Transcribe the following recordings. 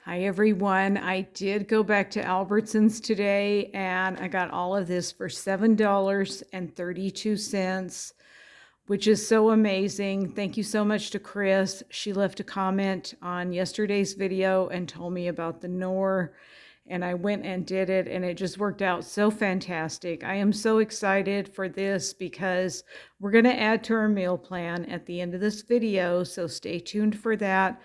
Hi everyone. I did go back to Albertsons today and I got all of this for $7.32, which is so amazing. Thank you so much to Chris. She left a comment on yesterday's video and told me about the Knorr, and I went and did it and it just worked out so fantastic. I am so excited for this because we're going to add to our meal plan at the end of this video, so stay tuned for that.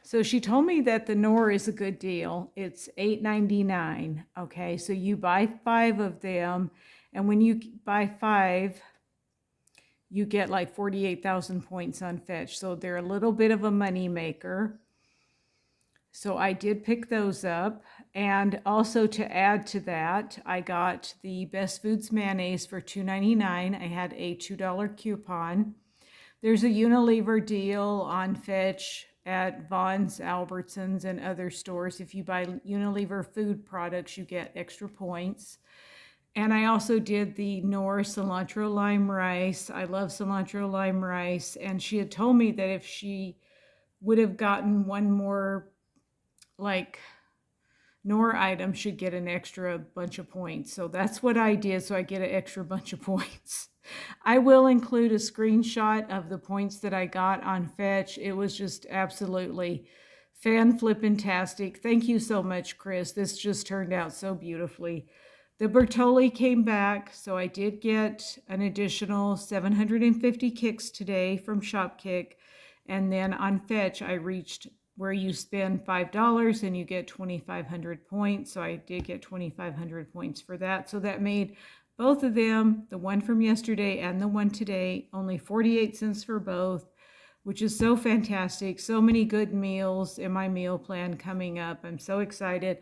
So she told me that the Knorr is a good deal. It's $8.99. Okay, so you buy 5 of them, and when you buy 5, you get like 48,000 points on Fetch. So they're a little bit of a money maker. So I did pick those up. And also to add to that, I got the Best Foods mayonnaise for $2.99. I had a $2 coupon. There's a Unilever deal on Fetch at VONS, Albertsons, and other stores. If you buy Unilever food products, you get extra points. And I also did the Knorr cilantro lime rice. I love cilantro lime rice. And she had told me that if she would have gotten one more like Knorr item, she'd get an extra bunch of points. So that's what I did. So I get an extra bunch of points. I will include a screenshot of the points that I got on Fetch. It was just absolutely fan-flippin-tastic. Thank you so much, Chris. This just turned out so beautifully. The Bertolli came back, so I did get an additional 750 kicks today from Shopkick. And then on Fetch, I reached where you spend $5 and you get 2,500 points. So I did get 2,500 points for that. So that made both of them, the one from yesterday and the one today, only 48 cents for both, which is so fantastic. So many good meals in my meal plan coming up. I'm so excited.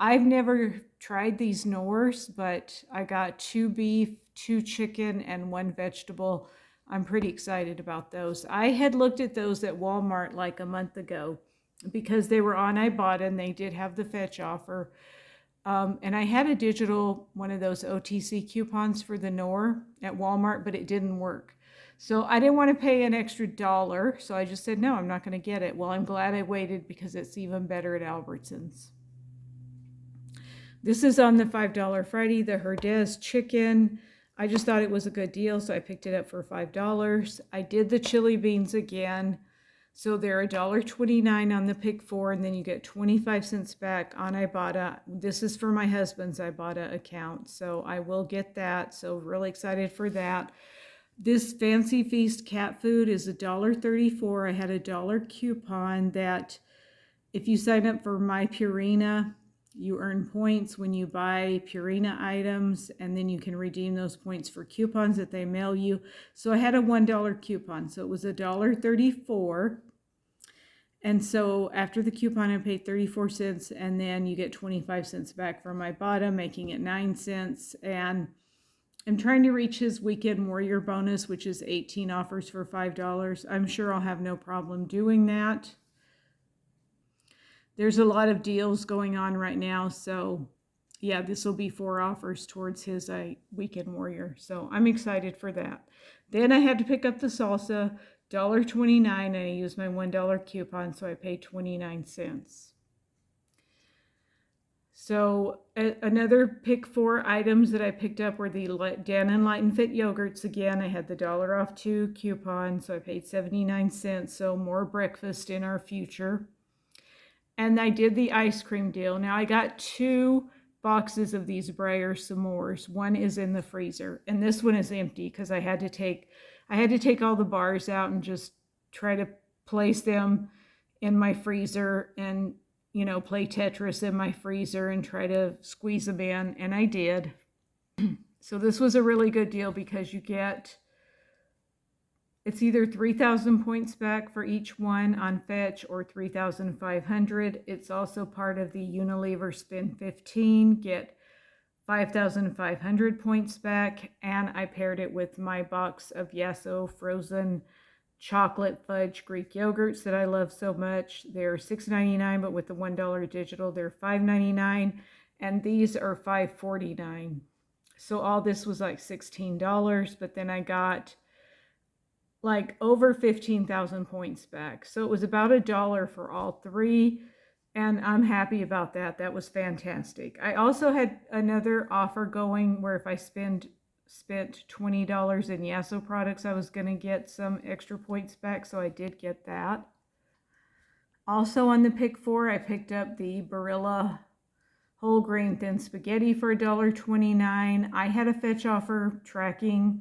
I've never tried these Knorrs, but I got 2 beef, 2 chicken, and 1 vegetable. I'm pretty excited about those. I had looked at those at Walmart like a month ago because they were on ibotta and they did have the Fetch offer. And I had a digital, one of those OTC coupons for the Knorr at Walmart, but it didn't work. So I didn't want to pay an extra $1. So I just said, no, I'm not going to get it. Well, I'm glad I waited because it's even better at Albertsons. This is on the $5 Friday, the Herdez chicken. I just thought it was a good deal, so I picked it up for $5. I did the chili beans again. So they're $1.29 on the pick 4, and then you get 25 cents back on Ibotta. This is for my husband's Ibotta account, so I will get that. So really excited for that. This Fancy Feast cat food is $1.34. I had a $1 coupon that if you sign up for My Purina, you earn points when you buy Purina items, and then you can redeem those points for coupons that they mail you. So I had a $1 coupon, so it was $1.34. And so after the coupon, I paid 34 cents, and then you get 25 cents back from Ibotta, making it 9 cents. And I'm trying to reach his Weekend Warrior bonus, which is 18 offers for $5. I'm sure I'll have no problem doing that. There's a lot of deals going on right now, so yeah, this will be 4 offers towards his Weekend Warrior. So I'm excited for that. Then I had to pick up the salsa, $1.29, and I used my $1 coupon, so I paid 29 cents. So another pick 4 items that I picked up were the Dan & Light & Fit yogurts again. I had the $1 off 2 coupon, so I paid 79 cents. So more breakfast in our future. And I did the ice cream deal. Now I got 2 boxes of these Breyer s'mores. One is in the freezer, and this one is empty because I had to take all the bars out and just try to place them in my freezer and, play Tetris in my freezer and try to squeeze them in, and I did. So this was a really good deal because you get, it's either 3,000 points back for each one on Fetch or 3,500. It's also part of the Unilever Spend 15, get 5,500 points back, and I paired it with my box of Yasso frozen chocolate fudge Greek yogurts that I love so much. They're $6.99, but with the $1 digital, they're $5.99, and these are $5.49. So all this was like $16, but then I got like over 15,000 points back. So it was about $1 for all 3. And I'm happy about that. That was fantastic. I also had another offer going where if I spent $20 in Yasso products, I was going to get some extra points back. So I did get that. Also on the pick four, I picked up the Barilla whole grain thin spaghetti for $1.29. I had a fetch offer tracking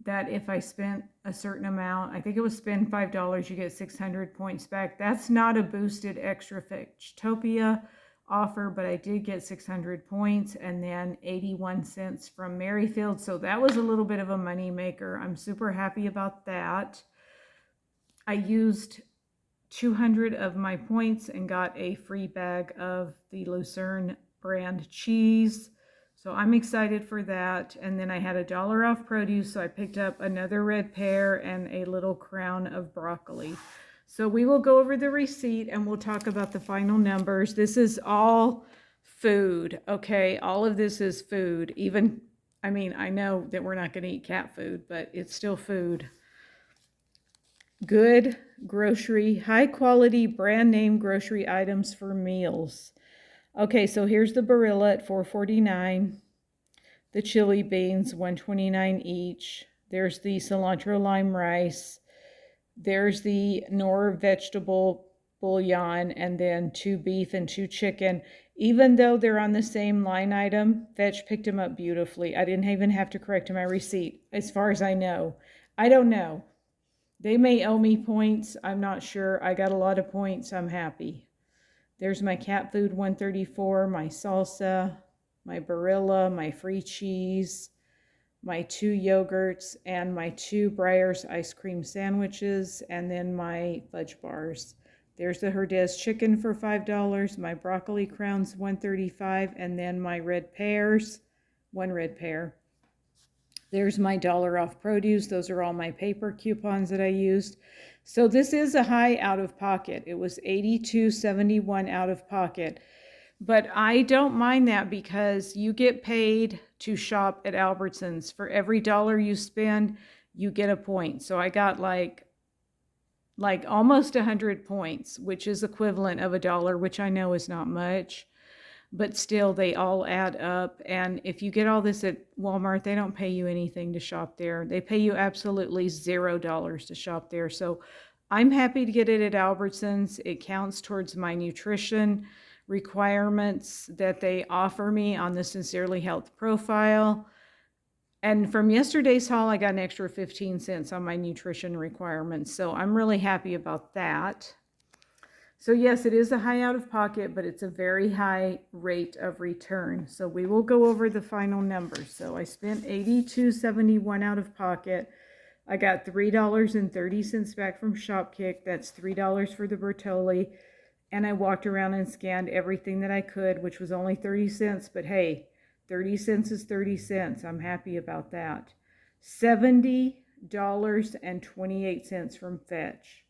that if I spent a certain amount, I think it was spend $5, you get 600 points back. That's not a boosted extra Fetchtopia offer, but I did get 600 points and then 81 cents from Merrifield. So that was a little bit of a money maker. I'm super happy about that. I used 200 of my points and got a free bag of the Lucerne brand cheese. So I'm excited for that. And then I had $1 off produce, so I picked up another red pear and a little crown of broccoli. So we will go over the receipt and we'll talk about the final numbers. This is all food, okay? All of this is food. Even, I mean, I know that we're not going to eat cat food, but it's still food. Good grocery, high quality brand name grocery items for meals. Okay, so here's the Barilla at $4.49. The chili beans, $1.29 each. There's the cilantro lime rice. There's the Knorr vegetable bouillon, and then 2 beef and 2 chicken. Even though they're on the same line item, Fetch picked them up beautifully. I didn't even have to correct my receipt, as far as I know. I don't know. They may owe me points. I'm not sure. I got a lot of points. I'm happy. There's my cat food, $1.34, my salsa, my Barilla, my free cheese, my 2 yogurts, and my 2 Breyers ice cream sandwiches, and then my fudge bars. There's the Herdez chicken for $5, my broccoli crowns, $1.35, and then my red pears, 1 red pear. There's my $1 off produce. Those are all my paper coupons that I used. So this is a high out of pocket. It was $82.71 out of pocket. But I don't mind that because you get paid to shop at Albertsons. For every dollar you spend, you get a point. So I got like almost 100 points, which is equivalent of $1, which I know is not much. But still, they all add up. And if you get all this at Walmart, they don't pay you anything to shop there. They pay you absolutely $0 to shop there. So I'm happy to get it at Albertsons. It counts towards my nutrition requirements that they offer me on the Sincerely Health profile. And from yesterday's haul, I got an extra 15 cents on my nutrition requirements. So I'm really happy about that. So yes, it is a high out of pocket, but it's a very high rate of return. So we will go over the final numbers. So I spent $82.71 out of pocket. I got $3.30 back from Shopkick. That's $3 for the Bertolli. And I walked around and scanned everything that I could, which was only 30 cents. But hey, 30 cents is 30 cents. I'm happy about that. $70.28 from Fetch.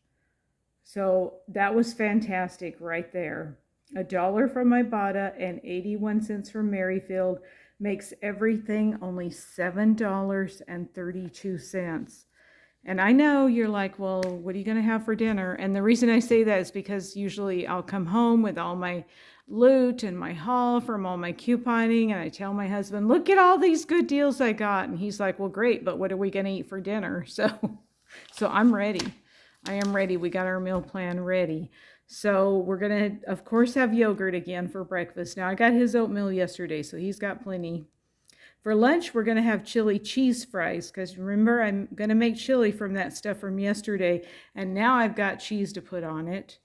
So that was fantastic right there. $1 from ibotta and 81 cents from Merrifield makes everything only $7.32. And I know you're like, well, what are you going to have for dinner? And the reason I say that is because usually I'll come home with all my loot and my haul from all my couponing, and I tell my husband, look at all these good deals I got. And he's like, well, great, but what are we going to eat for dinner? So I'm ready. I am ready. We got our meal plan ready. So we're going to, of course, have yogurt again for breakfast. Now, I got his oatmeal yesterday, so he's got plenty. For lunch, we're going to have chili cheese fries because remember, I'm going to make chili from that stuff from yesterday, and now I've got cheese to put on it.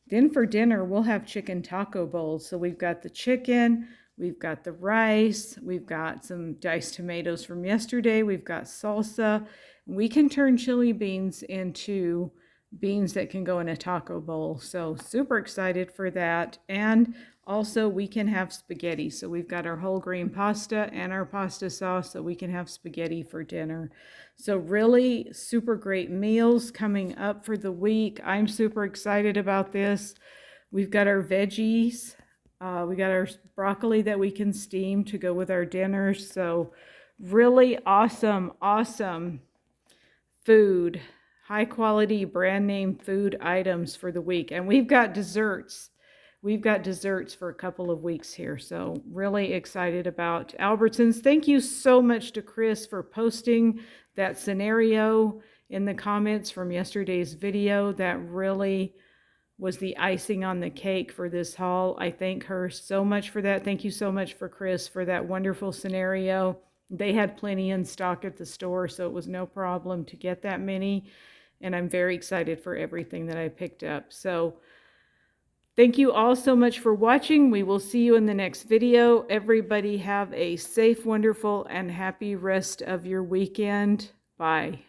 Then for dinner, we'll have chicken taco bowls. So we've got the chicken, we've got the rice, we've got some diced tomatoes from yesterday, we've got salsa. We can turn chili beans into beans that can go in a taco bowl. So super excited for that. And also we can have spaghetti. So we've got our whole grain pasta and our pasta sauce, so we can have spaghetti for dinner. So really super great meals coming up for the week. I'm super excited about this. We've got our veggies. We got our broccoli that we can steam to go with our dinners. So really awesome food. High quality brand name food items for the week. And we've got desserts. we've got desserts for a couple of weeks here. So really excited about Albertsons. Thank you so much to Chris for posting that scenario in the comments from yesterday's video. That really was the icing on the cake for this haul. I thank her so much for that. Thank you so much for Chris for that wonderful scenario. They had plenty in stock at the store, so it was no problem to get that many. And I'm very excited for everything that I picked up. So thank you all so much for watching. We will see you in the next video. Everybody have a safe, wonderful, and happy rest of your weekend. Bye.